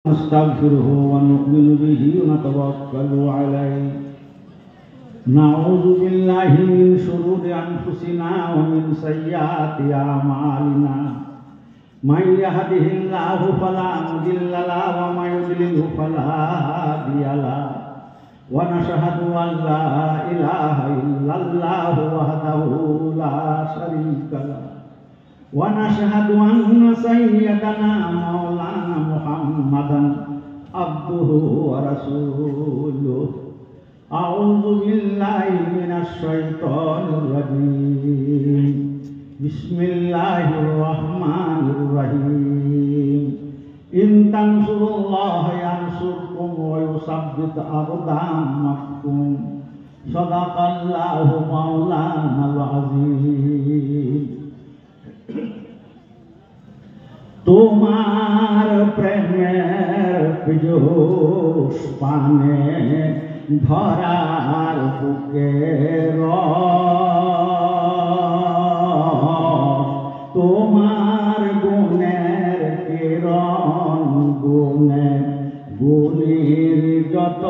نستغفره ونؤمن به ونتوكل عليه نعوذ بالله من شرور أنفسنا ومن سيئات أعمالنا من يهده الله فلا مضل له ومن يضلل فلا هادي له ونشهد أن لا إله إلا الله وحده لا شريك له ونشهد أن سيدنا مولانا محمدا عبده ورسوله أعوذ بالله من الشيطان الرجيم بسم الله الرحمن الرحيم إن تنصروا الله ينصركم ويثبت أقدامكم صدق الله مولانا العظيم তোমার প্রেমের পীযূষ পানে ধরার বুকে তোমার গুণের কিরণ গুণে গুণীর যত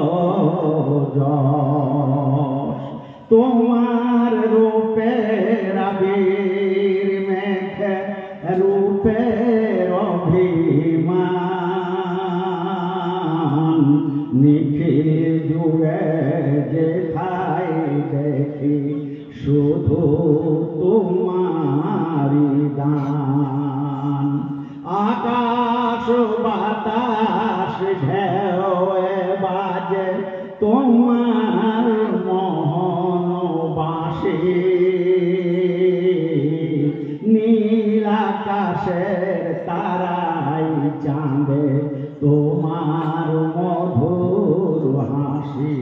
যশ তোমার রূপের আবির মেখে রূপের অভিমান নিখিল জুড়ে যেথায় দেখি শুধু তোমারি দান আকাশ বাতাস ঢেউয়ে বাজে তোমার মোহন বাঁশি নীল আকাশের তারাই চাঁদে তোমার মধুর হাসি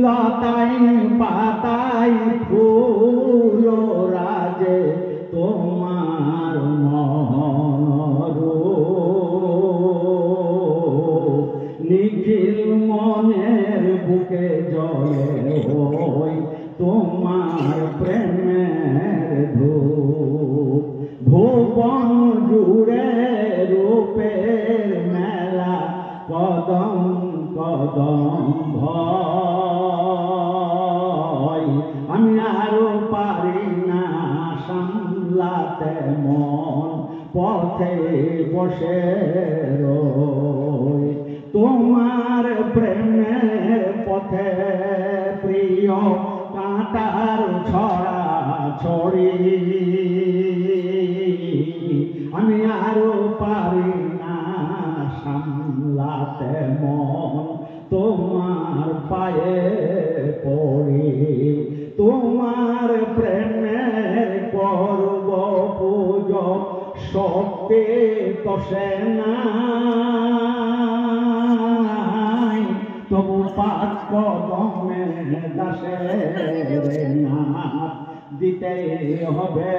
লতাই পাতাই ফুল রাজে তোমার মনোরূপ নিখিল মনের বুকে জলে হই তোমার প্রেমের ধূপ ভুবন জুড়ে রূপের মেলা কদম কদম ভয় আমি আরো পারি না সামলাতে মন পথে বসে রই তোমার প্রেমের পথে প্রিয় কাঁটার ছড়া ছড়ি আমি আরো পারি না সামলাতে মন তোমার পায়ে পড়ি তোমার প্রেমের করব পুজো শক্তি তো সে নাই তবু পাঁচ কদমে দাসের নাম দিতে হবে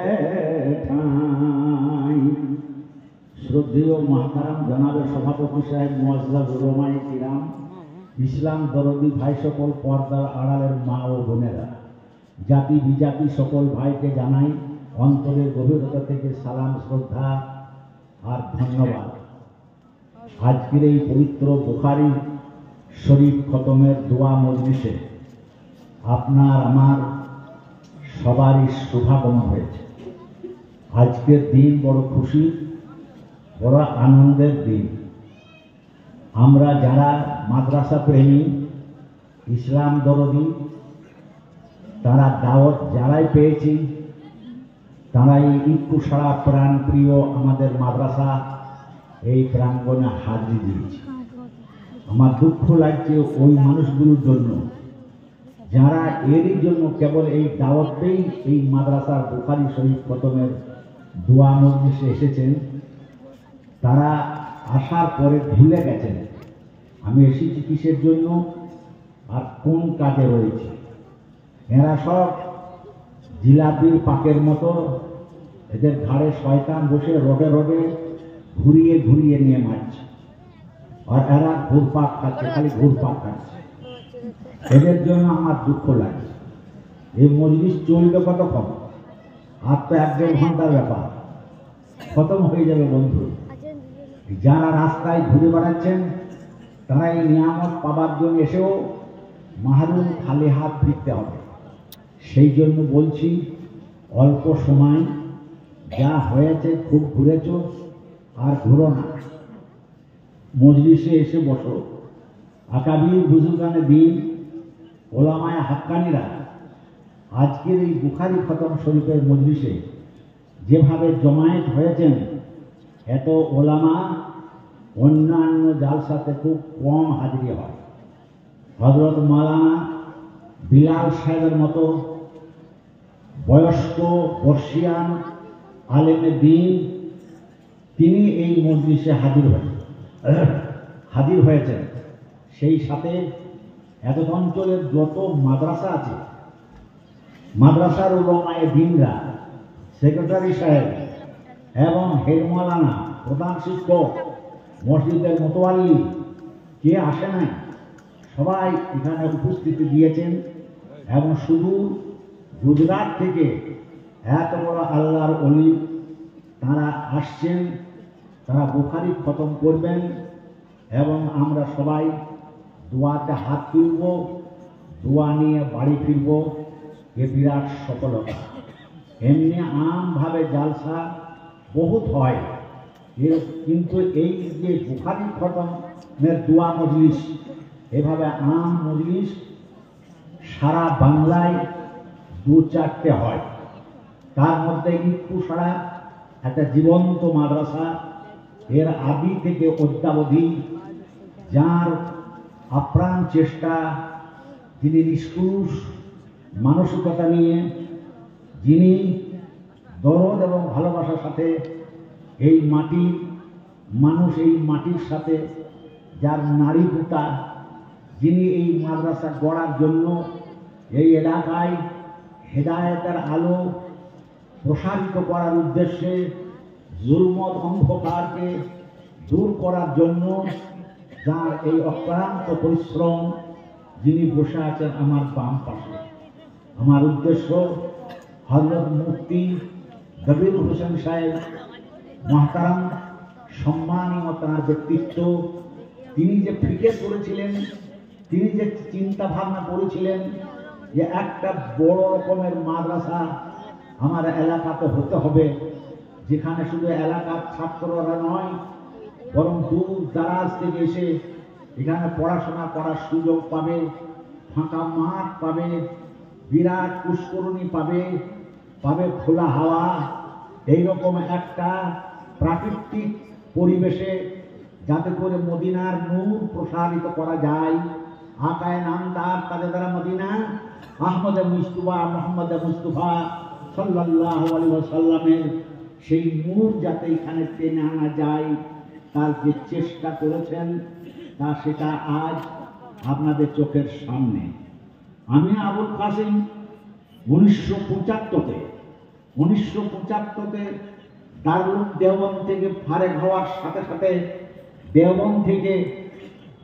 ঠাঁই শ্রদ্ধেয় মাহতারাম জনাবে সভাপতি সাহেব মুআজ্জাজ উলামায়ে কিরাম ইসলাম দরদি ভাই সকল পর্দার আড়ালের মা ও বোনেরা জাতি বিজাতি সকল ভাইকে জানাই অন্তরের গভীরতা থেকে সালাম শ্রদ্ধা আর ধন্যবাদ আজকের এই পবিত্র বুখারী শরীফ খতমের দোয়া মজলিসে আপনার আমার সবারই শুভাগমন হয়েছে আজকের দিন বড় খুশি বড় আনন্দের দিন আমরা যারা মাদ্রাসা প্রেমী ইসলাম দরদি তারা দাওয়াত যারাই পেয়েছি তারাই একটু সারা প্রাণ প্রিয় আমাদের মাদ্রাসা এই প্রাঙ্গণে হাজির দিয়েছে আমার দুঃখ লাগছে ওই মানুষগুলোর জন্য যারা এরই জন্য কেবল এই দাওয়াতেই এই মাদ্রাসার বুখারী শরীফ খতমের দোয়া মজলিসে এসেছেন তারা আসার পরে ভুলে গেছেন আমি এসেছি কিসের জন্য আর কোন কাজে রয়েছে এরা সব জিলাপির পাকের মতো এদের ঘাড়ে শয়তান বসে রোডে রোডে ঘুরিয়ে ঘুরিয়ে নিয়ে মারছে আর এরা ঘুরপাক খাচ্ছে খালি ঘুরপাক খাচ্ছে এদের জন্য আমার দুঃখ লাগে এই মজলিস চলবে কতক্ষণ আর তো 1-1.5 ঘন্টার ব্যাপার খতম হয়ে যাবে বন্ধু যারা রাস্তায় ঘুরে বেড়াচ্ছেন তারা এই নিয়ামত পাবার জন্য এসেও মাহরুম খালি হাত ফিরতে হবে। সেই জন্য বলছি, অল্প সময় যা হয়েছে খুব ঘুরেছ, আর ঘুরো না, মজলিসে এসে বসো। আকাবির বুজুর্গানে দিন, ওলামায়ে হাক্কানিরা আজকের এই বুখারী খতম শরীফের মজলিসে যেভাবে জমায়েত হয়েছেন, এত ওলামা অন্যান্য জালসাতে খুব কম হাজিরি হয়। হযরত মাওলানা বিলাল সাহেবের মতো বয়স্ক বর্ষিয়ান আলেমে দ্বীন তিনি এই মজলিসে হাজির হয়েছেন। সেই সাথে এত অঞ্চলের যত মাদ্রাসা আছে, মাদ্রাসার উলামায়ে দ্বীনরা, সেক্রেটারি সাহেব এবং হেড মাওলানা, প্রধান শিক্ষক, মসজিদের মোতওয়াল্লি, কে আসে নাই, সবাই এখানে উপস্থিতি দিয়েছেন। এবং শুধু গুজরাট থেকে এত বড় আল্লাহর ওলি তারা আসছেন, তারা বুখারী খতম করবেন এবং আমরা সবাই দোয়াতে হাত তুলব, দোয়া নিয়ে বাড়ি ফিরব। এ বিরাট সফলতা। এমনি আমভাবে জালসা বহুত হয়, কিন্তু এই যে বুখারী খতমের দোয়া মজলিস, এভাবে আম মজলিস সারা বাংলায় 2-4টে হয়। তার মধ্যে ইটকুসাড়া একটা জীবন্ত মাদ্রাসা, এর আদি থেকে অদ্যাবধি যার আপ্রাণ চেষ্টা, যিনি নিষ্কুশ মানসিকতা নিয়ে, যিনি দরদ এবং ভালোবাসার সাথে এই মাটির মানুষ, এই মাটির সাথে যার নারীভূতা, যিনি এই মাদ্রাসা গড়ার জন্য এই এলাকায় হেদায়েতের আলো প্রসারিত করার উদ্দেশ্যে, জুলমত অন্ধকারকে দূর করার জন্য যার এই অক্লান্ত পরিশ্রম, যিনি বসে আছেন আমার বাম পাশে। আমার উদ্দেশ্য হযরত মুফতি দবির হোসেন সাহেব মহতারাম, সম্মানীয় তাঁর ব্যক্তিত্ব, তিনি যে ফিকে করেছিলেন, তিনি যে চিন্তা ভাবনা করেছিলেন যে একটা বড় রকমের মাদ্রাসা আমার এলাকাতে হতে হবে, যেখানে শুধু এলাকার ছাত্ররা নয়, বরং দূর দারাজ থেকে এসে এখানে পড়াশোনা করার সুযোগ পাবে, ফাঁকা মাঠ পাবে, বিরাট পুষ্করণী পাবে, খোলা হাওয়া। এইরকম একটা প্রাকৃতিক পরিবেশে যাতে করে মদিনার নূর প্রসারিত করা যায়। আকায়ে নামদার তাজেদার মদিনা আহমদে মুস্তাফা মোহাম্মদ মুস্তাফা সাল্লাল্লাহু আলাইহি ওয়াসাল্লামের সেই নূর যাতে এখানে টেনে আনা যায়, তার যে চেষ্টা করেছেন তা সেটা আজ আপনাদের চোখের সামনে। আমি আবুল কাসিম 1975-তে দারুল দেওবন্দ থেকে ফারেক হওয়ার সাথে সাথে দেওবন্দ থেকে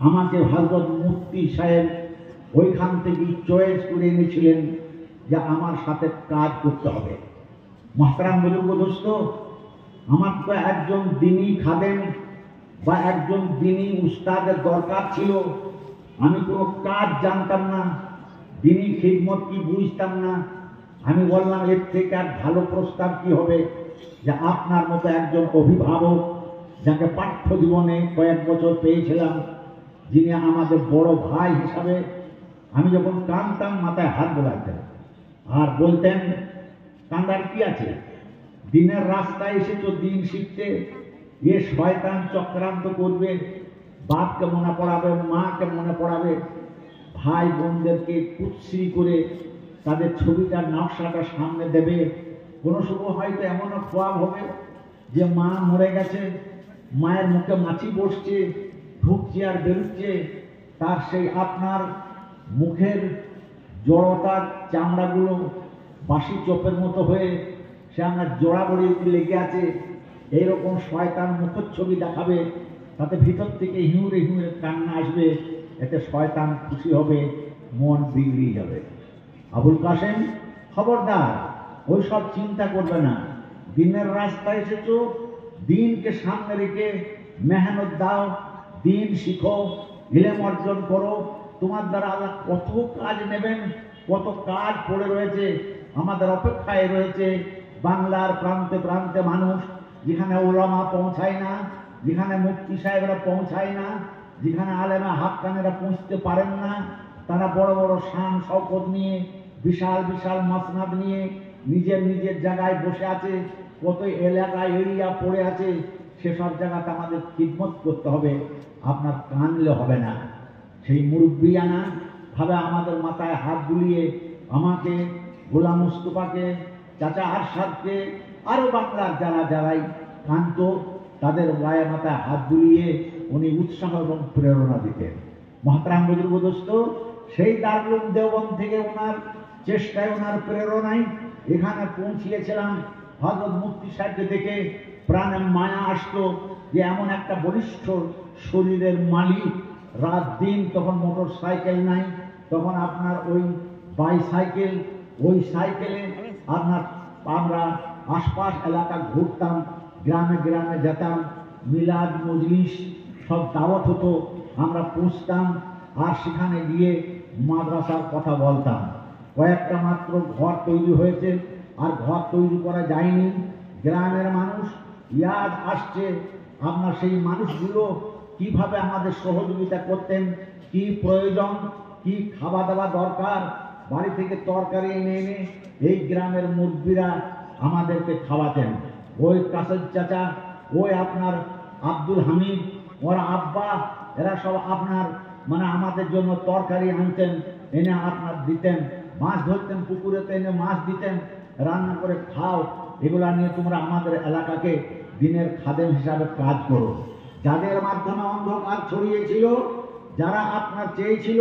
আমাকে হযরত মুফতি সাহেব ওইখান থেকে চয়েস করে এনেছিলেন যে আমার সাথে কাজ করতে হবে। মুহতারাম বুজুর্গ দোস্ত, আমার তো একজন দ্বীনী খাদেম বা একজন দ্বীনী উস্তাদের দরকার ছিল। আমি কোনো কাজ জানতাম না, দ্বীনী খিদমত কি বুঝতাম না। আমি বললাম, এর থেকে আর ভালো প্রস্তাব কি হবে যে আপনার মতো একজন অভিভাবক, যাকে পাঠ্য জীবনে কয়েক বছর পেয়েছিলাম, যিনি আমাদের বড় ভাই হিসাবে, আমি যখন কাঁদতাম মাথায় হাত বোলাতেন আর বলতেন, কান্দার কি আছে, দিনের রাস্তায় এসেছো দিন শিখতে, এ শয়তান চক্রান্ত করবে, বাপকে মনে পড়াবে, মাকে মনে পড়াবে, ভাই বোনদেরকে কুৎসি করে তাদের ছবিটার নকশাটা সামনে দেবে। কোনো সময় হয়তো এমনও খোয়াব হবে যে মা মরে গেছে, মায়ের মুখে মাছি বসছে, ঢুকছে আর বেরোচ্ছে, তার সেই আপনার মুখের জড়তার চামড়াগুলো বাসি চোপের মতো হয়ে সে আপনার জোড়াবড়ি লেগে আছে, এইরকম শয়তান মুখচ্ছবি দেখাবে, তাতে ভিতর থেকে হিউরে হিউরে কান্না আসবে, এতে শয়তান খুশি হবে, মন বিগড়িয়ে যাবে। আবুল কাসেম, খবরদার ওই সব চিন্তা করবে না, দিনের রাস্তায় এসেছো, দিনকে সামনে রেখে মেহনত দাও, দিন শিখো, ইলম অর্জন করো। তোমার দ্বারা আল্লাহ কত কাজ নেবেন, কত কাজ পড়ে রয়েছে, আমাদের অপেক্ষায় রয়েছে। বাংলার প্রান্তে প্রান্তে মানুষ, যেখানে ওলামা পৌঁছায় না, যেখানে মুফতি সাহেবরা পৌঁছায় না, যেখানে আলেমা হাক্কানেরা পৌঁছতে পারেন না, তারা বড় বড় শান শওকত নিয়ে, বিশাল বিশাল মসনাদ নিয়ে নিজের নিজের জায়গায় বসে আছে, কত এলাকায় এরিয়া পড়ে আছে। সেসব জায়গাতে আমাদের খিদমত করতে হবে, আপনার কানলে হবে না। সেই মুরব্বিয়ানা ভাবে আমাদের মাথায় হাত বুলিয়ে আমাকে, গোলাম মুস্তফাকে, চাচা আরশাদকে, আরো বাংলার যারাই কান্ত, তাদের গায়ে মাথায় হাত বুলিয়ে উনি উৎসাহ এবং প্রেরণা দিতেন। মহতারাম বুজুর্গ দোস্ত, সেই দারুল দেওবন্দ থেকে ওনার চেষ্টায়, ওনার প্রেরণায় এখানে পৌঁছিয়েছিলাম। হযরত মুফতি সাহেবকে দেখে প্রাণে মায়া আসতো যে এমন একটা বলিষ্ঠ শরীরের মালিক, রাত দিন তখন মোটর সাইকেল নাই, তখন আপনার ওই বাইসাইকেল, ওই সাইকেলে আমরা আশপাশ এলাকা ঘুরতাম, গ্রামে গ্রামে যেতাম, মিলাদ মজলিস সব দাওয়াত হতো, আমরা পৌঁছতাম, আর সেখানে গিয়ে মাদ্রাসার কথা বলতাম। কয়েকটা মাত্র ঘর তৈরি হয়েছে, আর ঘর তৈরি করা যায়নি। গ্রামের মানুষ ইয়াদ আসছে, আপনার সেই মানুষগুলো কিভাবে আমাদের সহযোগিতা করতেন, কি প্রয়োজন, কি খাওয়া দাওয়া দরকার, বাড়ি থেকে তরকারি এনে এনে এই গ্রামের মুরব্বীরা আমাদেরকে খাওয়াতেন। ওই কাসের চাচা, ওই আপনার আব্দুল হামিদ, ওরা আব্বা, এরা সব আপনার আমাদের জন্য তরকারি আনতেন, এনে আপনার দিতেন। মাছ ধরতেন, পুকুরেতে এনে মাছ দিতেন, রান্না করে খাও, এগুলা নিয়ে তোমরা আমাদের এলাকাকে দিনের খাদেম হিসাবে কাজ করো। যাদের মাধ্যমে অন্ধকার ছড়িয়েছিল, যারা আপনার চেয়েছিল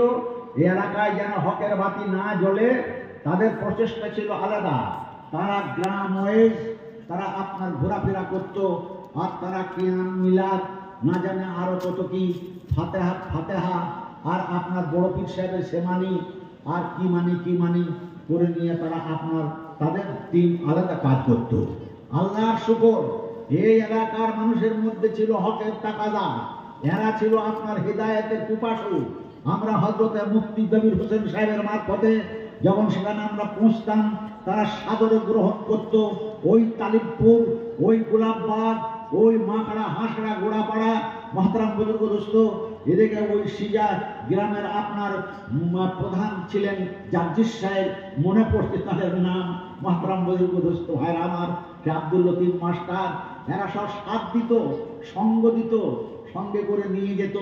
এই এলাকায় যেন হকের বাতি না জ্বলে, তাদের প্রচেষ্টা ছিল আলাদা। তারা গ্রাম ওয়াইজ তারা আপনার ঘোরাফেরা করত, আর তারা কিয়াম মিলাদ, না জানে আরো কত কি, ফাতেহা আর আপনার বড় পীর সাহেবের সেমানি, আর কি মানি করে নিয়ে তারা আপনার তাদের টিম আলাদা কাজ করত। আল্লাহর শুকর, এই এলাকার মানুষের মধ্যে ছিল হকের তাকাদা, এরা ছিল আপনার হেদায়েতের পিপাসু। আমরা হযরত মুফতি জমির হোসেন সাহেবের মারফতে যখন সেখানে আমরা পৌঁছতাম, তারা সাদরে গ্রহণ করত। ওই তালিবপুর, ওই গোলাপবাগ, ওই মাকড়া, হাঁসড়া, গোড়াপাড়া, মহতারাম বুজুর্গ দোস্ত, এদিকে ওই সিজা গ্রামের আপনার প্রধান ছিলেন জাজিস সাহেব, মনে পড়ছে তাদের নাম, মহতারাম বুজুর্গ দোস্ত ভাইরা আমার, আব্দুল লতিফ মাস্টার, এরা সব সাথ দিত, সঙ্গ দিত, সঙ্গে করে নিয়ে যেত।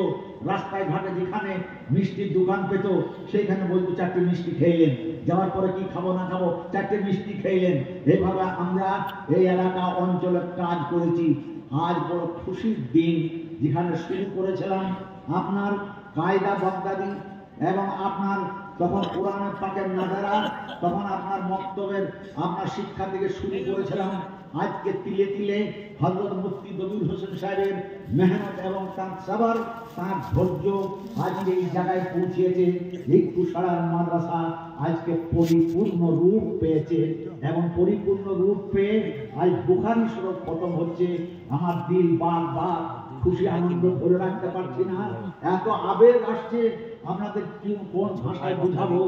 রাস্তায় ঘাটে যেখানে মিষ্টির দোকান পেত, সেইখানে বলতো 4টে মিষ্টি খেলেন, যাওয়ার পরে কি খাবো না খাবো, 4টে মিষ্টি খেলেন। এইভাবে আমরা এই এলাকা অঞ্চলে কাজ করেছি। আজ বড় খুশির দিন, যেখানে শুরু করেছিলাম আপনার কায়দা বাগদাদি, এবং আপনার তখন কোরআনের পাকের নাজারা, তখন আপনার মক্তবের আপনার শিক্ষা থেকে শুরু করেছিলাম। আজকে তিলে তিলে হযরত মুফতি জমির হোসেন সাহেবের মেহনত এবং তার সাবর, তার ধৈর্য আজকে এই জায়গায় পৌঁছিয়েছে। এই কুশালার মাদ্রাসা আজকে পরিপূর্ণ রূপ পেয়েছে, এবং পরিপূর্ণ রূপ পেয়ে আজ বুখারী শরীফ খতম হচ্ছে। আমার দিল বার খুশি আনন্দ ধরে রাখতে পারছি না, এত আবেগ আসছে। আপনাদের কি কোন ভাষায় বুঝাবো,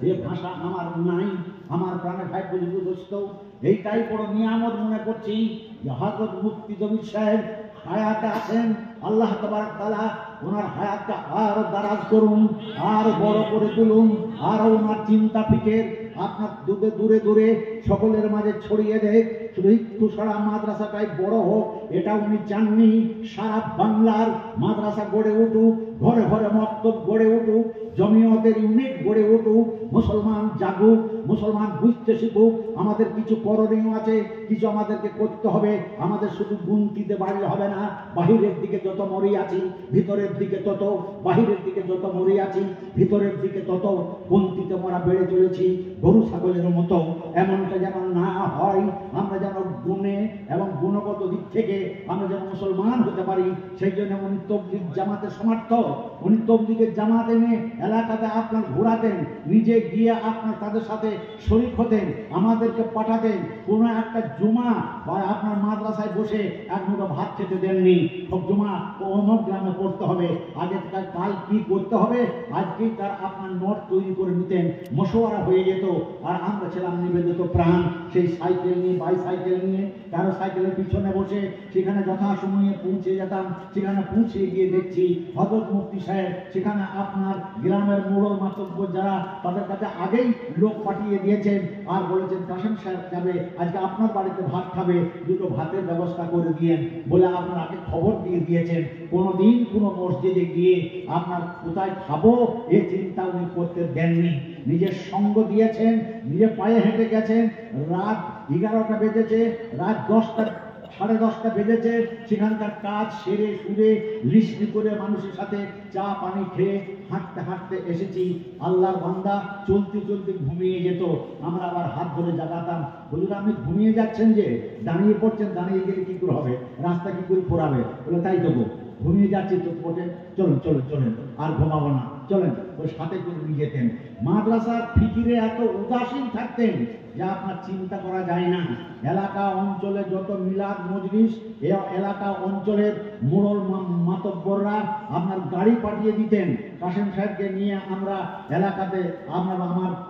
এ ভাষা আমার নাই। আমার প্রাণে ভাই বুঝবো দোস্ত, এইটাই বড় নিয়ামত মনে করছি যে হযরত মুফতি জমির সাহেব হায়াতে আছেন। আল্লাহ তাবারক তাআলা ওনার হায়াতকে আরো দারাজ করুন, আর বড় করে তুলুন, আর ওনার চিন্তা ফিকের আপনার দূরে দূরে সকলের মাঝে ছড়িয়ে দেয়। শুধু কুশালা মাদ্রাসাটাই বড় হোক এটা উনি চাননি, সারা বাংলার মাদ্রাসা গড়ে উঠুক, ঘরে ঘরে মক্তব গড়ে উঠুক, জমিয়তের ইউনিট গড়ে উঠুক, মুসলমান জাগুক, মুসলমান বুঝতে শিখুক। আমাদের কিছু করণীয় আছে, কিছু আমাদেরকে করতে হবে। আমাদের শুধু গুনতিতে বাড়লে হবে না। বাহিরের দিকে যত মরি আছি, ভিতরের দিকে তত, বাহিরের দিকে যত মরি আছি, ভিতরের দিকে তত গুনতিতে মরা বেড়ে চলেছি, গরু ছাগলের মতো। এমনটা এটা যেন না হয়, আমরা যেন গুণে এবং গুণগত দিক থেকে আমরা যেন মুসলমান হতে পারি, সেই জন্য উনি তবলিগ জামাতের সমর্থক। উনি তবলিগের জামাত এনে এলাকাতে আপনার ঘোরাতেন, নিজে গিয়ে আপনার তাদের সাথে শরীক হতেন, আমাদেরকে পাঠাতেন। কোনো একটা জুমা বা আপনার মাদ্রাসায় বসে এক মুঠো ভাত খেতে দেননি। জুমা অমুক গ্রামে পড়তে হবে, আগে কাল কি করতে হবে আজকেই তার আপনার নোট তৈরি করে নিতেন, মশওয়ারা হয়ে যেত। আর আমরা ছিলাম নিবেদিত প্রাণ, সেই সাইকেল নিয়ে বাইসাইকেল নিয়ে কারো সাইকেলের পিছনে বসে সেখানে যথাসময়ে পৌঁছে যেতাম। সেখানে পৌঁছে গিয়ে দেখছি হযরত মুফতি সাহেব সেখানে আপনার গ্রামের মোড়ল মাতব্য যারা তাদের কাছে আগেই লোক পাঠিয়ে দিয়েছেন আর বলেছেন কাসেম সাহেব যাবে আজকে আপনার বাড়িতে ভাত খাবে, দুটো ভাতের ব্যবস্থা করে দিয়েন বলে আপনার আগে খবর দিয়ে দিয়েছেন। কোনোদিন কোনো মসজিদে গিয়ে আপনার কোথায় খাবো এই চিন্তা উনি করতে দেননি। নিজের সঙ্গ দিয়েছেন, নিজে পায়ে হেঁটে গেছেন। রাত 11টা বেজেছে, রাত 10টা সাড়ে 10টা বেজেছে, সেখানকার কাজ সেরে সুরে লিস্টি করে মানুষের সাথে চা পানি খেয়ে হাঁটতে হাঁটতে এসেছি। আল্লাহর বান্দা চলতে চলতে ঘুমিয়ে যেত, আমরা আবার হাত ধরে জাগাতাম, বলি আপনি ঘুমিয়ে যাচ্ছেন যে, দাঁড়িয়ে পড়ছেন, দাঁড়িয়ে গেলে কি করে হবে, রাস্তা কি করে পড়াবে, বলে তাই তো ঘুমিয়ে যাচ্ছি তো পড়ে, চলুন চলুন চলেন আর ঘুমাবো না, চলেন। ওই সাথে করে নিয়ে যেতেন। মাদ্রাসার ফিকিরে এত উদাসীন থাকতেন যা আপনার চিন্তা করা যায় না। এলাকা অঞ্চলে যত মিলাদ মজলিস, এলাকা অঞ্চলের মোড়ল মাতব্বররা আপনার গাড়ি পাঠিয়ে দিতেন কাসেম সাহেবকে নিয়ে আমরা এলাকাতে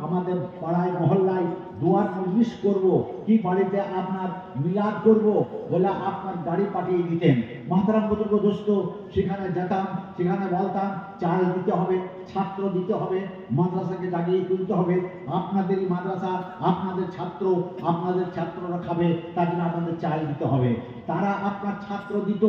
আমাদের পাড়ায় মহল্লায় দোয়ার মজলিস করব, কি বাড়িতে আপনার মিলাদ করব বলে আপনার গাড়ি পাঠিয়ে দিতেন। মাহতারাম বুজুর্গ দোস্ত, সেখানে যেতাম, সেখানে বলতাম চাল দিতে হবে, ছাত্র দিতে হবে, মাদ্রাসাকে জাগিয়ে তুলতে হবে, আপনাদেরই মাদ্রাসা, আপনাদের ছাত্র, আপনাদের ছাত্ররা খাবে, তার জন্য আপনাদের চাল দিতে হবে। তারা আপনার ছাত্র দিত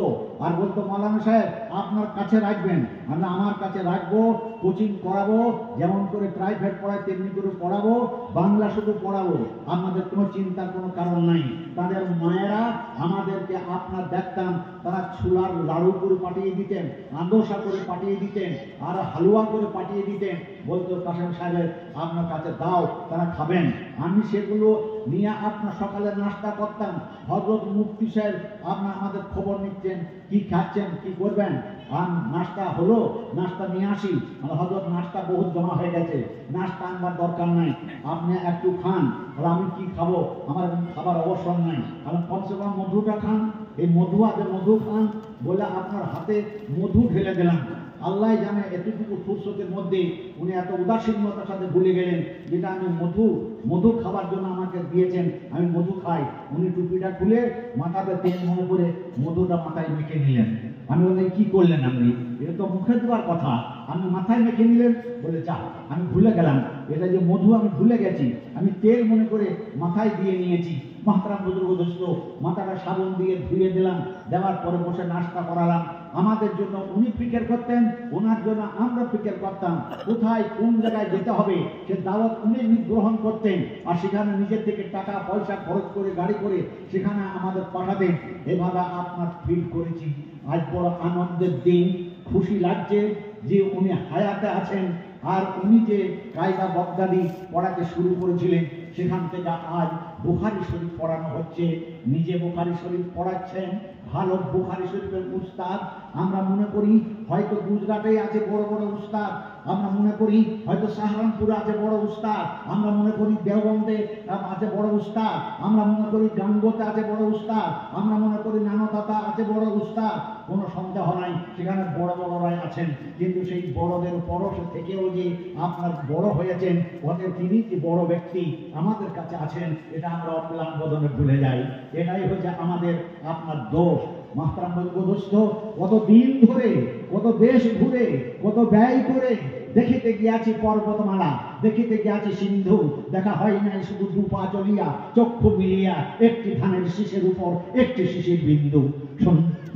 আর বলতো মাওলানা সাহেব আপনার কাছে রাখবেন, আমরা আমার কাছে রাখবো, কোচিং করাবো, যেমন করে প্রাইভেট পড়ায় তেমনি করে পড়াবো, বাংলা শুধু পড়াবো, আপনাদের কোনো চিন্তার কোনো কারণ নাই। তাদের মায়েরা আমাদেরকে আপনার দেখতাম তারা ছোলার লাড়ু করে পাঠিয়ে দিতেন, আন্দোসা করে পাঠিয়ে দিতেন, আর হালুয়া করে পাঠিয়ে দিতেন, বলতো কাসেম সাহেবের আপনার কাছে দাও, তারা খাবেন। আমি সেগুলো নিয়ে আপনার সকালে নাস্তা করতাম। হযরত মুফতি সাহেব আপনার আমাদের খবর নিচ্ছেন, কি খাচ্ছেন, কি করবেন, আর নাস্তা হলো, নাস্তা নিয়ে আসি। হযরত নাস্তা বহুত জমা হয়ে গেছে, নাস্তা আনবার দরকার নাই, আপনি একটু খান। আর আমি কি খাবো, আমার খাবার অবসর নাই, আমি কমসে কম মধুটা খান, এই মধু আছে মধু খান বলে আপনার হাতে মধু ঢেলে দিলাম। আল্লাহ জানে এতটুকু ফুরসতের মধ্যে উনি এত উদাসীনতার সাথে ভুলে গেলেন যেটা আমি মধু খাবার জন্য আমাকে দিয়েছেন, আমি মধু খাই। উনি টুপিটা খুলে মাথাতে তেল মনে করে মধুটা মাথায় মেখে নিলেন। আমি বললাম কি করলেন আপনি, এটা তো মুখে দেওয়ার কথা, আপনি মাথায় মেখে নিলেন। বলে যা, আমি ভুলে গেলাম, এটা যে মধু আমি ভুলে গেছি, আমি তেল মনে করে মাথায় দিয়ে নিয়েছি। মাহতারাম বুজুর্গ দোস্ত, মাথাটা সাবান দিয়ে ধুয়ে দিলাম, দেওয়ার পরে বসে নাস্তা করালাম। আমাদের জন্য উনি ফিকির করতেন, ওনার জন্য আমরা ফিকির করতাম। কোথায় কোন জায়গায় যেতে হবে সে দাওয়াত উনি গ্রহণ করতেন, আর সেখানে নিজের থেকে টাকা পয়সা খরচ করে গাড়ি করে সেখানে আমাদের পাঠাতেন। এভাবে আপনার ফিল করেছি। আজ বড় আনন্দের দিন, খুশি লাগছে যে উনি হায়াতে আছেন। আর উনি যে কায়দা বগদাদি পড়াতে শুরু করেছিলেন, সেখান থেকে আজ বুখারী শরীফ পড়ানো হচ্ছে। নিজে বুখারী শরীফ পড়াচ্ছেন, ভালো বুখারী শরীফের উস্তাদ। আমরা মনে করি হয়তো গুজরাটে আছে বড় বড় উস্তাদ, আমরা মনে করি হয়তো সাহারানপুরে আছে বড় উস্তাদ, আমরা মনে করি দেওবন্দে আছে বড় উস্তাদ, আমরা মনে করি গাঙ্গোতে আছে বড় উস্তাদ, আমরা মনে করি নানকাতা আছে বড় উস্তাদ। কোনো সন্দেহ নাই সেখানে বড় বড়রাই আছেন, কিন্তু সেই বড়দের পরশ থেকেও যে আপনার বড় হয়েছেন, ওদের তিনি যে বড় ব্যক্তি আমাদের কাছে আছেন, এটা আমরা অম্লান বদনে ভুলে যাই। এটাই হচ্ছে আমাদের আপনার দোষ। মাহতারাম দোস্ত, কত দিন ধরে, কত দেশ ঘুরে, কত ব্যয় করে দেখিতে গিয়াছি পর্বতমালা, দেখিতে গিয়াছি সিন্ধু, দেখা হয় নাই শুধু দুপা চলিয়া, চক্ষু মিলিয়া একটি ধানের শীষের উপর একটি শীষের বিন্দু।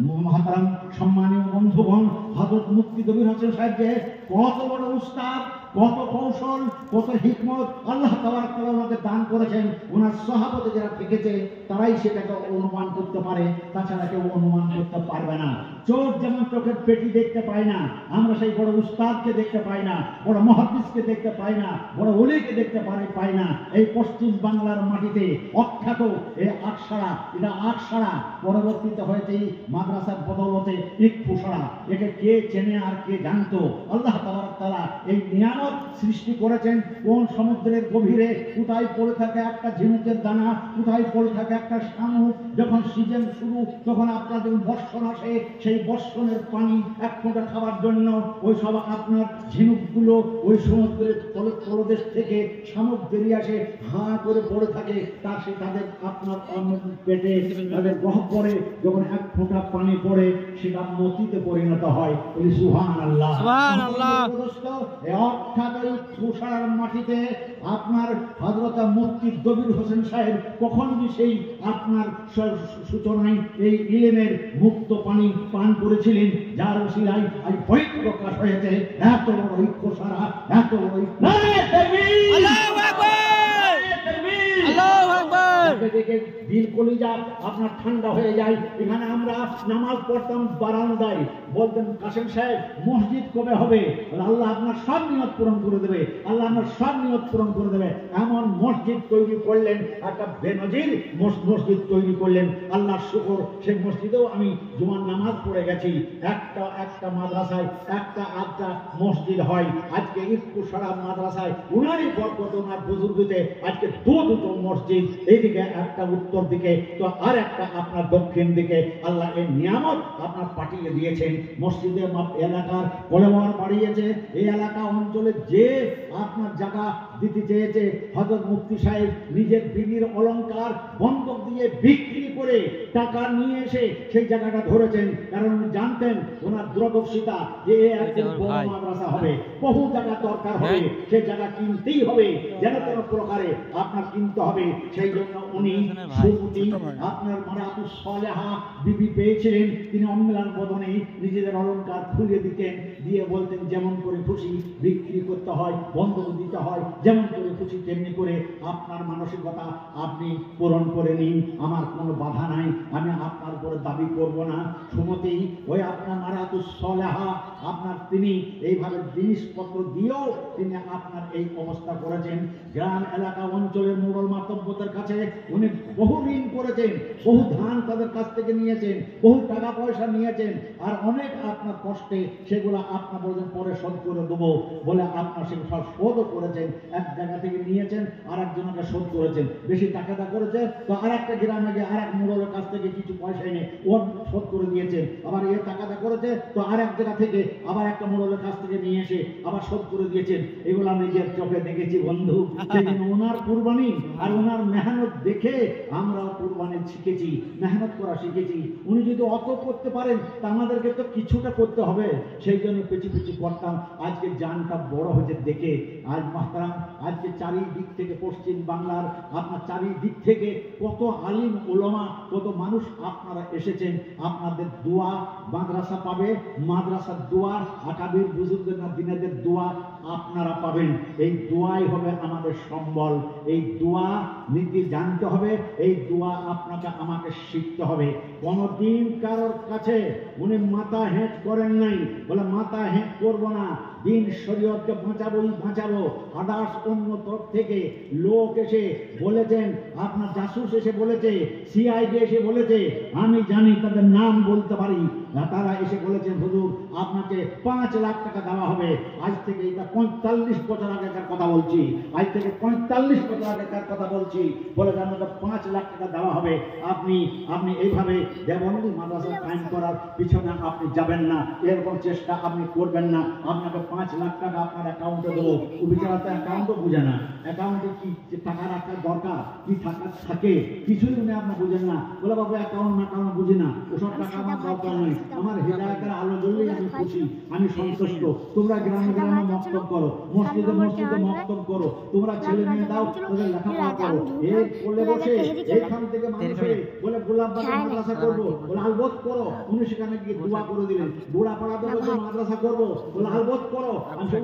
মহাতারাম সম্মানীয় বন্ধুগণ, হযরত মুফতি দবির হোসেন সাহেবকে কত বড় উস্তাদ, কত কৌশল, কত হিকমত আল্লাহ তাবারক তাআলা ওনাকে দান করেছেন। ওনার সাহাবতে যারা থেকেছে তারাই সেটাকে অনুমান করতে পারে, তাছাড়া কেউ অনুমান করতে পারবে না। চোখ যেমন চোখের পেটি দেখতে পায় না, আমরা সেই বড় উস্তাদকে দেখতে পাই না, বড় মুহাদ্দিসকে দেখতে পাই না, বড় ওলিকে দেখতে পাই না। এই পশ্চিম বাংলার মাটিতে অখ্যাত এই আকসারা, এটা আকসারা পরবর্তীতে হয়েছে এই মাদ্রাসার বদৌলতে ইকফুসারা। একে কে চেনে আর কে জানতো? আল্লাহ তাবারক তাআলা এই নিয়ামত সৃষ্টি করেছেন। কোন সমুদ্রের গভীরে কোথায় পড়ে থাকে একটা ঝিনুকের দানা, কোথায় পড়ে থাকে একটা শামুক। যখন সিজন শুরু, তখন আপনার যখন বর্ষণ আসে, সেই বর্ষণের পানি এক ফোঁটা খাওয়ার জন্য ওই সব আপনার ঝিনুকগুলো ওই সমুদ্রের তলদেশ থেকে শামুক বেরিয়ে আসে, হাঁ করে পড়ে থাকে। তাদের আপনার অন্ন পেটে তাদের গহ্বরে যখন এক ফোঁটা পানি পড়ে, সেটা মতিতে পরিণত হয়। সুবহানাল্লাহ, সুবহানাল্লাহ। তুষার মাটিতে আপনার হযরত মুফতি দবির হোসেন সাহেব কখন যে সেই আপনার সূচনায় এই ইলমের মুক্ত পানি পান করেছিলেন, যার উসিলায় আজ বই প্রকাশ হয়েছে। এত বড় ঐক্য সারা, এত বড় আল্লাহু আকবার, আল্লাহু আকবার। দেখে দিল কলিজা আপনার ঠান্ডা হয়ে যায়। এখানে আমরা নামাজ পড়তাম বারান্দায়, বলতেন কাসেম সাহেব মসজিদ কবে হবে? আল্লাহ আপনার সব নিয়ত পূরণ করে দেবে, আল্লাহ আপনার সব নিয়ত পূরণ করে দেবে। এমন মসজিদ তৈরি করলেন, একটা বেনজির মসজিদ তৈরি করলেন। আল্লাহর শুকর, সেই মসজিদেও আমি জুমার নামাজ পড়ে গেছি। একটা মাদ্রাসায় একটা আধটা মসজিদ হয়। আজকে ইফকুসারা মাদ্রাসায় উনারই বরকত, ওনার বুজুর্গিতে আজকে দুটো মসজিদ, এইদিকে একটা উত্তর দিকে, তো আর একটা আপনার দক্ষিণ দিকে। আল্লাহ এই নিয়ামত আপনার পাঠিয়ে দিয়েছেন। মসজিদের এলাকার কলেবর বাড়িয়েছে। এই এলাকা অঞ্চলে যে আপনার জায়গা দিতে চেয়েছে, হযরত মুফতি সাহেব নিজের বিবির অলংকার বন্ধক দিয়ে বিক্রি করে টাকা নিয়ে এসে সেই জায়গাটা ধরেছেন। কারণ জানতেন ওনার দূরদর্শিতা যে একদিন বড় মাদ্রাসা হবে, বহু জায়গা দরকার হবে, সেই জায়গা কিনতেই হবে, যেন কোনো প্রকারে আপনার কিনতে হবে। সেই জন্য উনি সুমতি আপনার মারাতুস সালেহা বিবি পেয়েছিলেন। তিনি অম্লান বদনে নিজেদের অলংকার খুলে দিতেন, দিয়ে বলতেন যেমন করে খুশি বিক্রি করতে হয়, বন্ধক দিতে হয়, যেমন করে খুশি তেমনি করে আপনার মানসিকতা আপনি পূরণ করে নিন, আমার কোনো বাধা নাই, আমি আপনার উপরে দাবি করব না। সুমতি ওই আপনার মারাতুস সালেহা আপনার তিনি এইভাবে জিনিসপত্র দিয়েও তিনি আপনার এই অবস্থা করেছেন। গ্রাম এলাকা অঞ্চলের মোড়ল মাতব্বতের কাছে উনি বহু ঋণ করেছেন, বহু ধান তাদের কাছ থেকে নিয়েছেন, বহু টাকা পয়সা নিয়েছেন, আর অনেক আপনার কষ্টে সেগুলো আপনার বলছেন পরে শোধ করে দেবো বলে আপনার সেগুলো সব শোধও করেছেন। এক জায়গা থেকে নিয়েছেন, আর একজনকে শোধ করেছেন, বেশি টাকাটা করেছে তো আর একটা গ্রামে গিয়ে আর এক মোড়লের কাছ থেকে কিছু পয়সা এনে ওর শোধ করে দিয়েছেন। আবার এ টাকাটা করেছে তো আর এক জায়গা থেকে আবার একটা মোড়লের কাছ থেকে নিয়ে এসে আবার শোধ করে দিয়েছেন। এগুলো আমি নিজের চোখে দেখেছি বন্ধু। সেদিন ওনার কুরবানি আর ওনার মেহনত দেখে আমরাও কুরবানি শিখেছি, মেহনত করা শিখেছি। উনি যদি অত করতে পারেন তা আমাদেরকে তো কিছুটা করতে হবে, সেই জন্য পিছু করতাম। আজকে জানটা বড় হয়েছে দেখে আজ মাহতারাম, আজকে চারিদিক থেকে পশ্চিম বাংলার আপনার চারিদিক থেকে কত আলিম উলামা, কত মানুষ আপনারা এসেছেন। আপনাদের দোয়া মাদ্রাসা পাবে, মাদ্রাসার দোয়া আকাবির বুজুর্গের দিনেদের দোয়া আপনারা পাবেন। এই দোয়াই হবে আমাদের সম্বল। এই দোয়া নীতি জানতে হবে, এই দোয়া আপনাকে আমাকে শিখতে হবে। কোনদিন কারোর কাছে উনি মাথা হেঁট করেন নাই, বলে মাথা হেঁট করবো না, দিন শরীয়তকে বাঁচাবো। আদার্স অন্য তরফ থেকে লোক এসে বলেছেন, আপনার জাসুস এসে বলেছে, সিআইডি এসে বলেছে, আমি জানি তাদের নাম বলতে পারি, তারা এসে বলেছেন হুজুর আপনাকে 5 লাখ টাকা দেওয়া হবে। আজ থেকে এটা 45 বছর আগেকার কথা বলছি, আজ থেকে 45 বছর আগেকার কথা বলছি, বলে আপনাকে 5 লাখ টাকা দেওয়া হবে। আপনি এইভাবে দেবন্দী মাদ্রাসা কায়েম করার পিছনে আপনি যাবেন না, এরকম চেষ্টা আপনি করবেন না, আপনাকে 5 লাখ টাকা আপনার অ্যাকাউন্টে দেবো, ও বিচারা তো অ্যাকাউন্টও বুঝে না, অ্যাকাউন্টে কি টাকা রাখার দরকার, কি টাকা থাকে কিছুই উনি আপনি বুঝেন না। বলে বাবু অ্যাকাউন্ট না কারণ বুঝি না, ওসব টাকা আমার দরকার নেই, আমার হৃদায়তের আলো জ্বললেই আমি খুশি, আমি সন্তুষ্ট। তোমরা গ্রামে গ্রামে মক্তব করো, মসজিদে মসজিদে মক্তব করো, তোমরা ছেলে মেয়ে দাও, তোদের লেখাপড়া করো। এই বলে বসে এইখান থেকে মানুষে বলে গোলাপবাগে মাদ্রাসা করবো, বলে আলবত করো। উনি সেখানে গিয়ে দোয়া করে দিলেন। বুড়া পাড়াতে বলছে মাদ্রাসা করবো, বলে আলবত করো।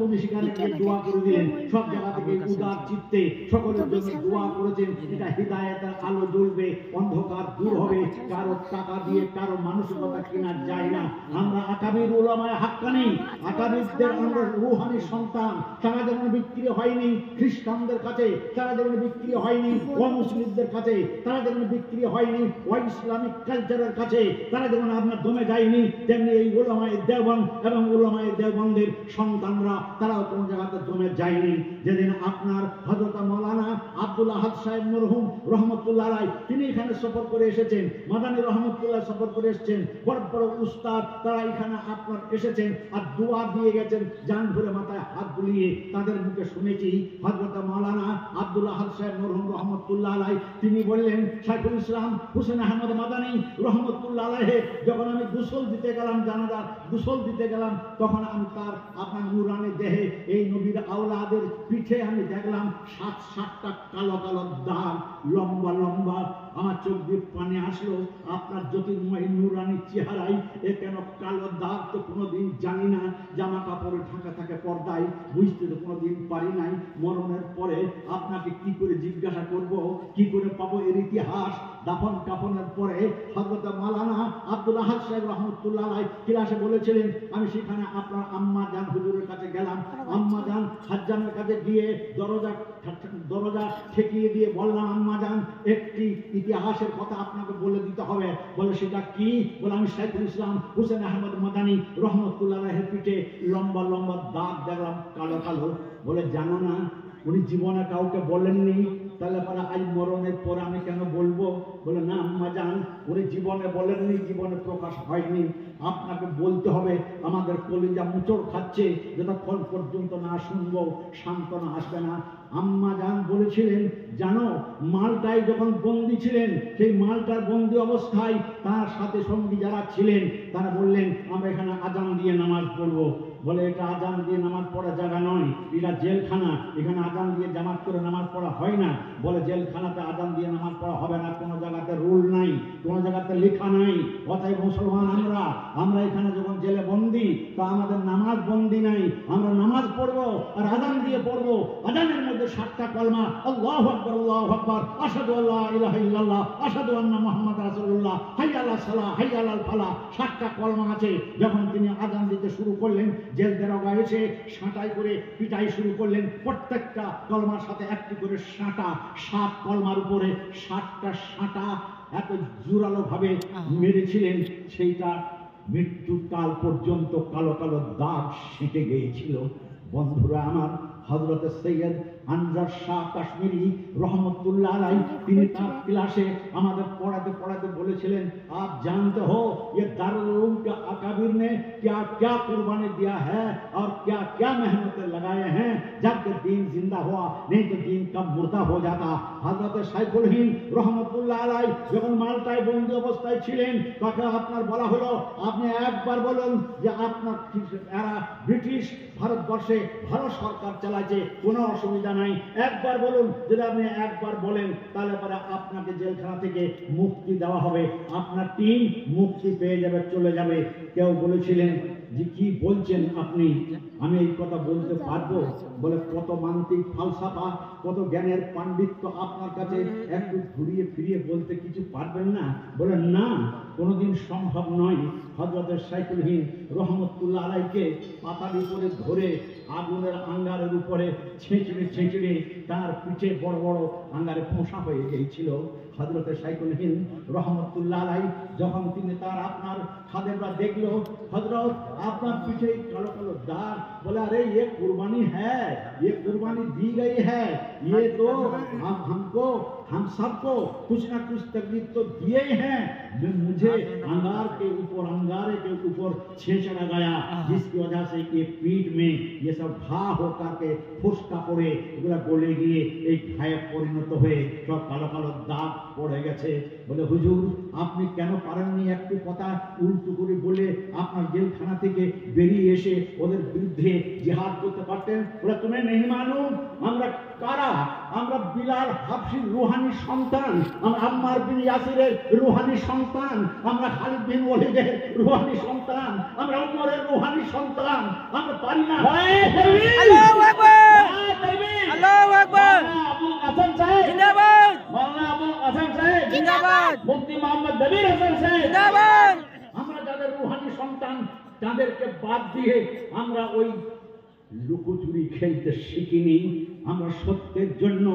উনি সেখানে গিয়ে দোয়া করে দিলেন। সব জায়গা থেকে উদার চিত্তে সকলের জন্য দোয়া করেছেন। এটা হৃদায়তের আলো জ্বলবে, অন্ধকার দূর হবে। কারো টাকা দিয়ে কারো মানসিকতা কেনা যায় না। আমরা আকাবির উলামায়ে হাক্কানি, আকাবিরদের আমরা রূহানি সন্তান। তারা যেমন বিক্রি হয়নি খ্রিস্টানদের কাছে, তারা যেমন বিক্রি হয়নি অমুসলিমদের কাছে, তারা যেমন বিক্রি হয়নি ইসলামিক কালচারের কাছে, তারা যেমন আপনার দমে যায়নি, তেমনি এই উলামায়ে দেওবন্দ এবং উলামায়ে দেওবন্দের সন্তানরা তারাও কোন জায়গাতে দমে যায়নি। যেদিন আপনার হযরত মাওলানা আব্দুল আহাদ সাহেব মরহুম রহমতুল্লাহ আলাইহি তিনি এখানে সফর করে এসেছেন, মাদানী রহমতুল্লাহ সফর করে এসেছেন, বড় বড় উস্তাদ তারা এখানে আপনার এসেছেন আর দোয়া দিয়ে গেছেন। জান ভরে মাথায় হাত বুলিয়ে তাদের মুখে শুনেছি হযরত মাওলানা আব্দুল আহাদ সাহেব মরহুম রহমতুল্লাহ আলাইহি তিনি বললেন, শাইখুল ইসলাম হুসেন আহমদ মাদানী রহমতুল্লাহ আলাইহি যখন আমি গোসল দিতে গেলাম, জানাজার গোসল দিতে গেলাম, তখন আমি তার আপনার নূরানি দেহে এই নবীর আওলাদের পিঠে আমি দেখলাম 7-7টা কালো কালো দাগ, লম্বা লম্বা। আমার চোখ দিয়ে পানি আসলো। আপনার জ্যোতির্ময় নূরানি চেহারায় এ কেন কালো দাগ তো কোনোদিন জানি না। জামা কাপড়ে ঢাকা থাকে পর্দায়, বুঝতে তো কোনোদিন পারি নাই। মরণের পরে আপনাকে কি করে জিজ্ঞাসা করব, কি করে পাবো এর ইতিহাস। দাফন কাফনের পরে হযরত মাওলানা আব্দুল আহাদ সাহেব রহমতুল্লাহ আলাইহি ক্লাসে বলেছিলেন, আমি সেখানে আপনার আম্মা জান হুজুরের কাছে গেলাম। আম্মা জান হাজ্জামের কাছে গিয়ে দরজা ঠেকিয়ে দিয়ে বললাম, আম্মা জান একটি ইতিহাসের কথা আপনাকে বলে দিতে হবে। বলে সেটা কি? বলে আমি শাইখুল ইসলাম হুসেন আহমদ মাদানী রহমতুল্লাহ আলাইহির পিঠে লম্বা লম্বা দাগ দেখলাম, কালো কালো। বলে জানো না উনি জীবনে কাউকে বলেননি, তাহলে পরে আজ মরণের পরে আমি কেন বলবো? বলে না আম্মা জান উনি জীবনে বলেননি, জীবনে প্রকাশ হয়নি, আপনাকে বলতে হবে। আমাদের কলিজা মুচড় খাচ্ছে, যতক্ষণ পর্যন্ত না শুনবো সান্ত্বনা আসবে না। আম্মা জান বলেছিলেন, জানো মালটায় যখন বন্দী ছিলেন, সেই মালটার বন্দী অবস্থায় তার সাথে সঙ্গী যারা ছিলেন তারা বললেন আমরা এখানে আজান দিয়ে নামাজ পড়বো। বলে এটা আজান দিয়ে নামাজ পড়া জায়গা নয়, এটা জেলখানা, এখানে আজান দিয়ে জামাত করে নামাজ পড়া হয় না। বলে জেলখানাতে আজান দিয়ে নামাজ পড়া হবে না, কোনো জায়গাতে রুল নাই, কোনো জায়গাতে লেখা নাই। অতএব মুসলমান আমরা এখানে যখন জেলে বন্দী, তা আমাদের নামাজ বন্দী নাই, আমরা নামাজ পড়বো আর আজান দিয়ে পড়বো। আজানের মধ্যে 7টা কলমা, আল্লাহু আকবার আল্লাহু আকবার, আশহাদু আল্লা ইলাহা ইল্লাল্লাহ, আশহাদু আন্না মুহাম্মাদুর রাসূলুল্লাহ, হাইয়া আলাস সালাহ, হাইয়া আলাল ফালাহ, 7টা কলমা আছে। যখন তিনি আজান দিতে শুরু করলেন, জেল দারোগা এসে সাঁটাই করে পিটাই শুরু করলেন। প্রত্যেকটা কলমার সাথে একটি করে সাঁটা, 7 কলমার উপরে 7টা সাঁটা এত জোরালো ভাবে মেরেছিলেন, সেইটা মৃত্যুর কাল পর্যন্ত কালো কালো দাগ সেঁটে গিয়েছিল। বন্ধুরা আমার, হযরত সৈয়দ আনজার শাহ কাশ্মীরি রহমতুল্লাহ আলাইহি তিনি তার ক্লাসে আমাদের পড়াতে পড়াতে বলেছিলেন, आप जानते हो ये दारुल उलूम के अकाबिर ने क्या क्या कुर्बानी दिया है और क्या क्या मेहनतें लगाए हैं, जब के दीन जिंदा हुआ, नहीं तो दीन कब मुर्दा हो जाता। हजरत শাইখুল হিন্দ রহমতুল্লাহ আলাইহি যখন মালটায় বন্দী অবস্থায় ছিলেন, তখন আপনার বলা হলো আপনি একবার বলুন যে আপনার এরা ব্রিটিশ ভারতবর্ষে ভালো সরকার চালাচ্ছে, কোনো অসুবিধা নাই, একবার বলুন। যদি আপনি একবার বলেন তাহলে পরে আপনাকে জেলখানা থেকে মুক্তি দেওয়া হবে, আপনার টিম মুক্তি পেয়ে যাবে, চলে যাবে। কেউ বলেছিলেন যে কি বলছেন আপনি, আমি এই কথা বলতে পারবো? বলে কত মানসিক ফালসাফা, কত জ্ঞানের পাণ্ডিত্য আপনার কাছে, একটু ঘুরিয়ে ফিরিয়ে বলতে কিছু পারবেন না? বলে না, কোনোদিন সম্ভব নয়। হযরত শাইখুল হিন্দ রহমতুল্লাহ আলাইহিকে পাতার উপরে ধরে আগুনের আঙ্গারের উপরে ছেঁচড়ে ছেঁচড়ে তার পিঠে বড় বড় আঙ্গারে পোঁশা হয়ে গিয়েছিল। হযরত শাইখুল হিন্দ রহমতুল্লাহ আলাইহি যখন তিনি তার আপনার খাদেমরা দেখলো, হযরত আপনার পিঠে কালো কালো दाग, बोला अरे ये कुर्बानी है, ये कुर्बानी दी गई है, ये तो हमको हम सबको कुछ ना कुछ तकलीफ तो दिए ही हैं। मुझे अंगारे के ऊपर छेंचड़ा गया, जिसकी वजह से ये पीठ में ये सब घा होकर के फुसका पड़े এগুলা গলে গিয়ে এই ঘায়ে পরিণত হয়ে সব কালো কালো দাগ পড়ে গেছে। বলে হুজুর আপনি কেন পারেননি একটু কথা উল্টো করে বলে আপনার জেলখানা থেকে বেরিয়ে এসে ওদের বিরুদ্ধে জিহাদ করতে পারতেন? বলে তুমি নেই মালুম আমরা কারা? আমরা বিলাল হাবশির রুহানি সন্তান, আমরা আম্মার বিন ইয়াসিরের রুহানি সন্তান, আমরা খালিদ বিন ওয়ালিদের রুহানি সন্তান, আমরা উমরের রুহানি সন্তান। আমরা পারি না। আল্লাহু আকবার, আল্লাহু আকবার। আবুল হাসান সাহেব জিন্দাবাদ, মাওলানা আবুল হাসান সাহেব জিন্দাবাদ, মুফতি মোহাম্মদ দবির হাসান সাহেব জিন্দাবাদ। আমরা যাদের রুহানি সন্তান তাদেরকে বাদ দিয়ে আমরা ওই লুকোচুরি খেলতে শিখিনি। আমরা সত্যের জন্য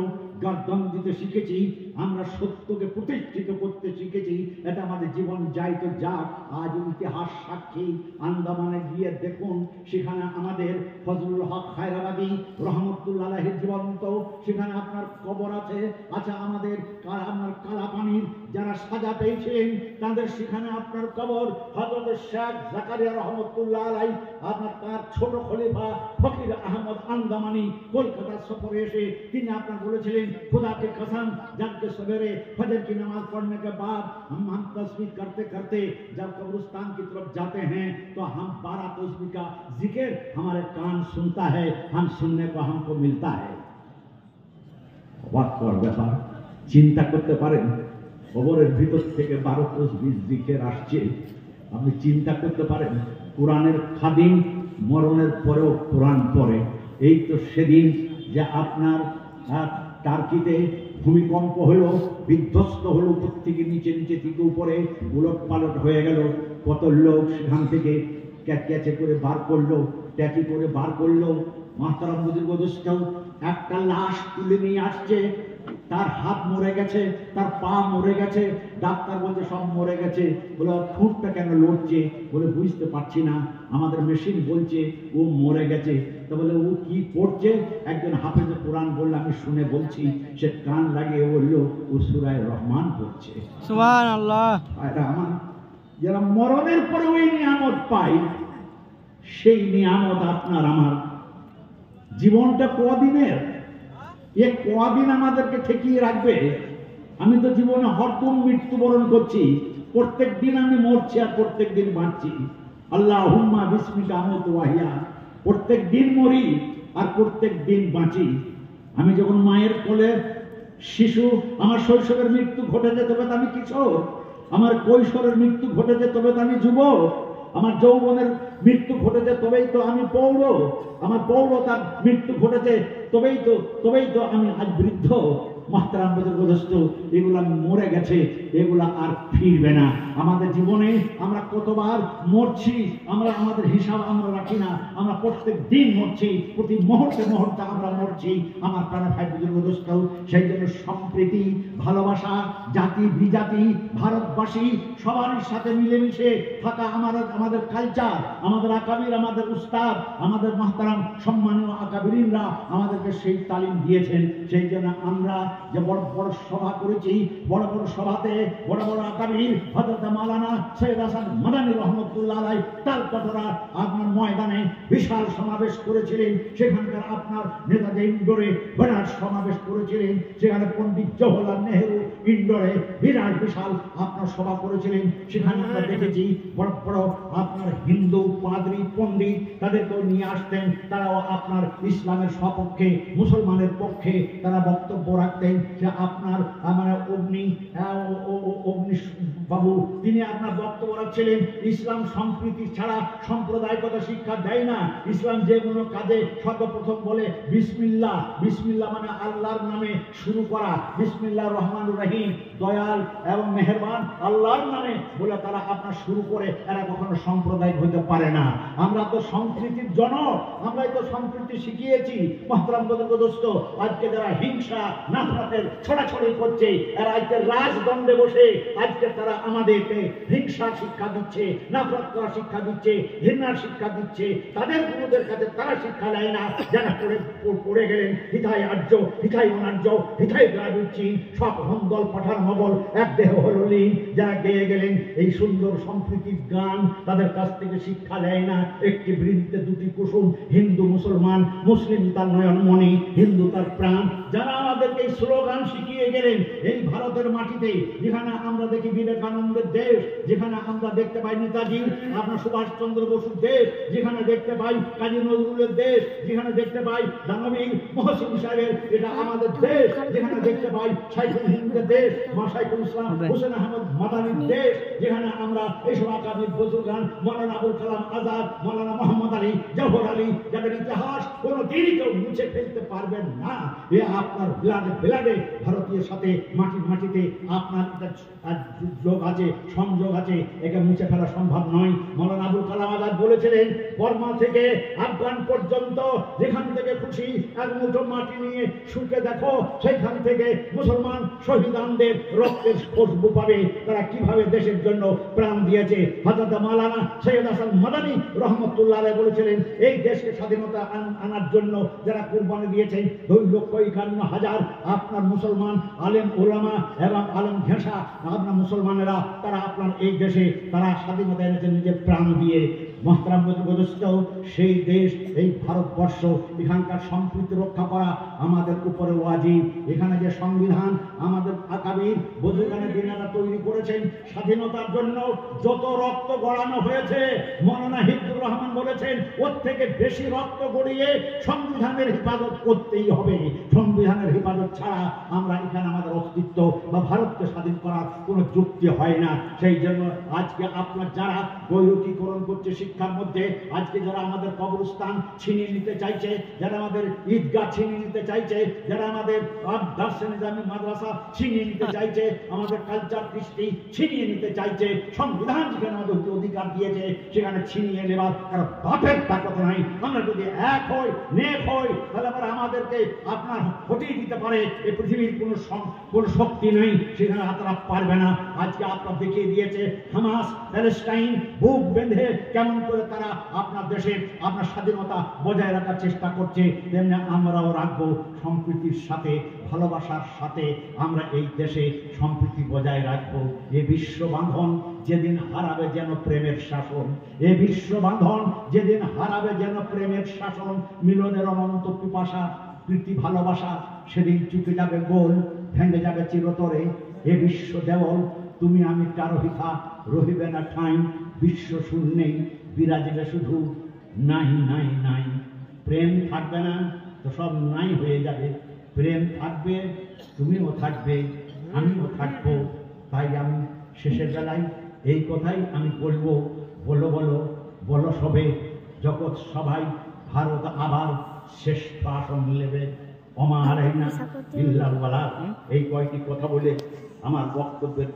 গর্দন দিতে শিখেছি, আমরা সত্যকে প্রতিষ্ঠিত করতে শিখেছি। এটা আমাদের জীবন যাই তো যাক। আজ ইতিহাস সাক্ষী, আন্দামানে গিয়ে দেখুন সেখানে আমাদের ফজলুল হক খায়রাবাদী রহমতুল্লাহ আলাইহির জীবন্ত, সেখানে আপনার কবর আছে। আচ্ছা আমাদের আপনার কালাপানির যারা সাজা পেয়েছেন তাদের সেখানে আপনার কবর। হযরত শেখ জাকারিয়া রহমতুল্লাহ আলাইহি আপনার তার ছোট খলিফা ফকির আহমদ আন্দামানি কলকাতা সফরে এসে তিনি আপনার বলেছিলেন खुदा के कसम जब के सवेरे फजर की नमाज पढ़ने के बाद हम तस्बीह करते करते जब कब्रिस्तान की तरफ जाते हैं तो हम 12 तस्बीह का जिक्र हमारे कान सुनता है, हम सुनने को हमको मिलता है। অবাক ব্যাপার, চিন্তা করতে পারেন কবরের ভিতর থেকে 12 তসবিহ জিকির আসছে। আপনি চিন্তা করতে পারেন কোরআনের খাদিম মরণের পরেও কোরআন পড়ে। এই তো সেদিন যে আপনার টার্কিতে ভূমিকম্প হলো, বিধ্বস্ত হলো, উপর থেকে নিচে, নিচে থেকে উপরে উলট পালট হয়ে গেল। কত লোক সেখান থেকে ক্যাচে করে বার করলো, ট্যাচি করে বার করলো। মাহতারাম বুজুর্গ একটা লাশ তুলে নিয়ে আসছে, তার হাত মরে গেছে, তার পা মরে গেছে, ডাক্তার বলছে সব মরে গেছে। বলে ঠোঁটটা কেন লড়ছে? বলে বুঝতে পারছি না, আমাদের মেশিন বলছে ও মরে গেছে। তা বলে ও কি পড়ছে? একজন হাফেজে কোরআন বলল আমি শুনে বলছি। সে কান লাগিয়ে বলল ও সূরা রহমান পড়ছে। সুবহানাল্লাহ। এটা আমার যারা মরণের পরে ওই নিয়ামত পাই, সেই নিয়ামত আপনার আমার জীবনটা কদিনের, এ কদিন আমাদেরকে ঠেকিয়ে রাখবে? আমি তো জীবনে হরদম মৃত্যুবরণ করছি, প্রত্যেক দিন আমি মরছি আর প্রত্যেক দিন বাঁচছি। আল্লাহুম্মা বিসমিকা আমুতু ওয়া আহইয়া, প্রত্যেক দিন মরি আর প্রত্যেক দিন বাঁচি। আমি যখন মায়ের কোলে শিশু, আমার শৈশবের মৃত্যু ঘটেছে তবে তো আমি কিশোর, আমার কৈশোরের মৃত্যু ঘটেছে তবে তো আমি যুবক, আমার যৌবনের মৃত্যু ঘটেছে তবেই তো আমি পৌর, আমার পৌরতার মৃত্যু ঘটেছে তবেই তো আমি আজ বৃদ্ধ। মাহতারাম বুজুর্গ, এগুলা মরে গেছে, এগুলা আর ফিরবে না। আমাদের জীবনে আমরা কতবার মরছি আমরা আমাদের হিসাব আমরা রাখি না। আমরা প্রত্যেক দিন মরছি, প্রতি মুহূর্তে মুহূর্তে আমরা মরছি। আমার প্রাণ ভাই বুজুর্গ, সেই জন্য সম্প্রীতি, ভালোবাসা, জাতি বিজাতি, ভারতবাসী সবার সাথে মিলেমিশে থাকা আমাদের কালচার, আমাদের আকাবির, আমাদের উস্তাদ, আমাদের মাহতারাম সম্মানীয় আকাবিরিনরা আমাদেরকে সেই তালিম দিয়েছেন। সেই জন্য আমরা যে বড় বড় সভা করেছি, বড় বড় সভাতে বড় বড় আকাবির হযরত মাওলানা সৈয়দ হাসান মাদানী রহমতুল্লাহ আলাইহি তালকাটোরা আপনার ময়দানে বিশাল সমাবেশ করেছিলেন। সেখানকার আপনার নেতাজি ইন্ডোরে বিরাট সমাবেশ করেছিলেন। সেখানে পণ্ডিত জওহরলাল নেহেরু ইন্ডোরে বিরাট বিশাল আপনার সভা করেছিলেন। সেখানে আমরা দেখেছি বড় বড় আপনার হিন্দু পাদ্রী পণ্ডিত তাদেরকেও নিয়ে আসতেন। তারাও আপনার ইসলামের সপক্ষে, মুসলমানের পক্ষে তারা বক্তব্য রাখতেন। যে আপনার মানে অগ্নি বাবু তিনি আপনার বক্তব্য রাখছিলেন, ইসলাম সম্প্রীতি ছাড়া সাম্প্রদায়িকতা শিক্ষা দেয় না। ইসলাম যে কোনো কাজে সর্বপ্রথম বলে বিসমিল্লাহ, বিসমিল্লাহ মানে আল্লাহর নামে শুরু করা, বিসমিল্লাহির রহমানির রহিম, দয়াল এবং মেহেরবান আল্লাহর নামে বলে তারা আপনার শুরু করে। এরা কখনো সাম্প্রদায়িক হতে পারে না। আমরা তো সম্প্রীতির জনক, আমরাই তো সম্প্রীতি শিখিয়েছি। মাহতারাম বুজুর্গ, আজকে যারা হিংসা, ভাতের ছড়াছড়ি করছে, আর আজকে রাজদণ্ডে বসে আজকে তারা আমাদেরকে হিংসার শিক্ষা দিচ্ছে, নফরত করার শিক্ষা দিচ্ছে, ঘৃণার শিক্ষা দিচ্ছে। তাদের গুরুদের কাছে তারা শিক্ষা নেয় না, যারা পড়ে গেলেন হিথাই আর্য, হিথাই অনার্য, হিথাই দ্রাবিড় চীন, সব হন্দল পাঠান মগল এক দেহ হলো লীন, যারা গেয়ে গেলেন এই সুন্দর সম্প্রীতির গান, তাদের কাছ থেকে শিক্ষা নেয় না। একটি বৃন্তে দুটি কুসুম, হিন্দু মুসলমান, মুসলিম তার নয়নমণি, হিন্দু তার প্রাণ, যারা আমাদেরকে এই স্লোগান শিখিয়ে গেলেন এই ভারতের মাটিতে, যেখানে আমরা দেখি বিবেকানন্দের দেশ, যেখানে আমরা দেখতে পাই নেতাজি আপনার সুভাষচন্দ্র বসুর দেশ, যেখানে দেখতে পাই কাজী নজরুলের দেশ, যেখানে দেখতে পাই দানবীর মহসিন সাহেবের এটা আমাদের দেশ, যেখানে দেখতে পাই সাইফুল হিন্দের দেশ, মা সাইফুল ইসলাম হোসেন আহমদ মাদানির দেশ, যেখানে আমরা এইসব আকাবির বুজুর্গান মৌলানা আবুল কালাম আজাদ, মৌলানা মোহাম্মদ আলী, জওহর আলী, যাদের ইতিহাস কোনোদিনই কেউ মুছে ফেলতে পারবেন না। এ আপনার ব্লাডে ব্লাডে ভারতীয় সাথে মাটির মাটিতে আপনার যোগ আছে, সংযোগ আছে, একে মুছে ফেলা সম্ভব নয়। মৌলানা আবুল কালাম আজাদ বলেছিলেন, বর্মা থেকে আফগান পর্যন্ত যেখান থেকে খুশি এক মুঠো মাটি নিয়ে শুকে দেখো, সেখান থেকে মুসলমান শহীদানদের রক্তের খুশবু পাবে, তারা কিভাবে দেশের জন্য প্রাণ দিয়েছে। হযরত মাওলানা সৈয়দ হাসান মাদানী রহমতুল্লাহ আলাইহি বলেছিলেন, এই দেশকে স্বাধীনতা আনার জন্য যারা কুরবানি দিয়েছেন 2,51,000 আপনার মুসলমান আলেম ওলামা এবং আলেম ঘেঁষা আপনার মুসলমানেরা, তারা আপনার এই দেশে তারা স্বাধীনতা এনেছেন নিজের প্রাণ দিয়ে। মহতারাম প্রতিষ্ঠিত সেই দেশ এই ভারতবর্ষ, এখানকার সম্প্রীতি রক্ষা করা আমাদের উপরে ওয়াজিব। এখানে যে সংবিধান আমাদের আকাবির বুজুর্গানের দিনেরা তৈরি করেছেন স্বাধীনতার জন্য, যত রক্ত গড়ানো হয়েছে মৌলানা হিফজুর রহমান বলেছেন ওর থেকে বেশি রক্ত গড়িয়ে সংবিধানের হেফাজত করতেই হবে। সংবিধানের হেফাজত ছাড়া আমরা এখানে আমাদের অস্তিত্ব বা ভারতকে স্বাধীন করার কোনো যুক্তি হয় না। সেই জন্য আজকে আপনার যারা বৈরুকীকরণ করছে শিক্ষার মধ্যে, আজকে যারা আমাদের কবরস্থান ছিনিয়ে নিতে চাইছে, যারা আমাদের ঈদগাহ ছিনিয়ে নিতে চাইছে, যারা আমাদের দার্শনিক মাদ্রাসা ছিনিয়ে নিতে চাইছে, আমাদের কালচার কৃষ্টি ছিনিয়ে নিতে চাইছে, সংবিধান যেখানে আমাদের অধিকার দিয়েছে সেখানে ছিনিয়ে নেবার কারণ বাপের তাকত নাই। আমরা যদি এক হই, নেক হই, তাহলে আবার আমাদেরকে আপনার হটিয়ে দিতে পারে এই পৃথিবীর কোনো শক্তি নেই, সেখানে তারা পারবে না। আজকে আপনার দেখিয়ে দিয়েছে হামাস প্যালেস্টাইন বুক বেঁধে কেমন করে তারা আপনার দেশের আপনার স্বাধীনতা বজায় রাখার চেষ্টা করছে, তেমনি আমরাও রাখবো সম্প্রীতির সাথে, ভালোবাসার সাথে আমরা এই দেশে সম্প্রীতি বজায় রাখবো। এ বিশ্ব বাঁধন যেদিন হারাবে যেন প্রেমের শাসন, এ বিশ্ব বাঁধন যেদিন হারাবে যেন প্রেমের শাসন, মিলনের অনন্ত পিপাসা প্রীতি ভালোবাসা সেদিন চুকে যাবে গোল, ভেঙে যাবে চিরতরে। এ বিশ্ব দেওয়াল তুমি আমি কারো হিতা, রহিবে না ঠাঁই, বিশ্ব শূন্যেই বিরাজিবে শুধু নাই নাই নাই। প্রেম থাকবে না তো সব নাই হয়ে যাবে, প্রেম থাকবে, তুমিও থাকবে, আমিও থাকবো। তাই আমি শেষের বেলায় এই কথাই আমি বলবো, বলো বলো বলো সবে, জগৎ সবাই ভারত আবার শ্রেষ্ঠ আসন নেবে। অমার এই কয়টি কথা বলে আমার বক্তব্যের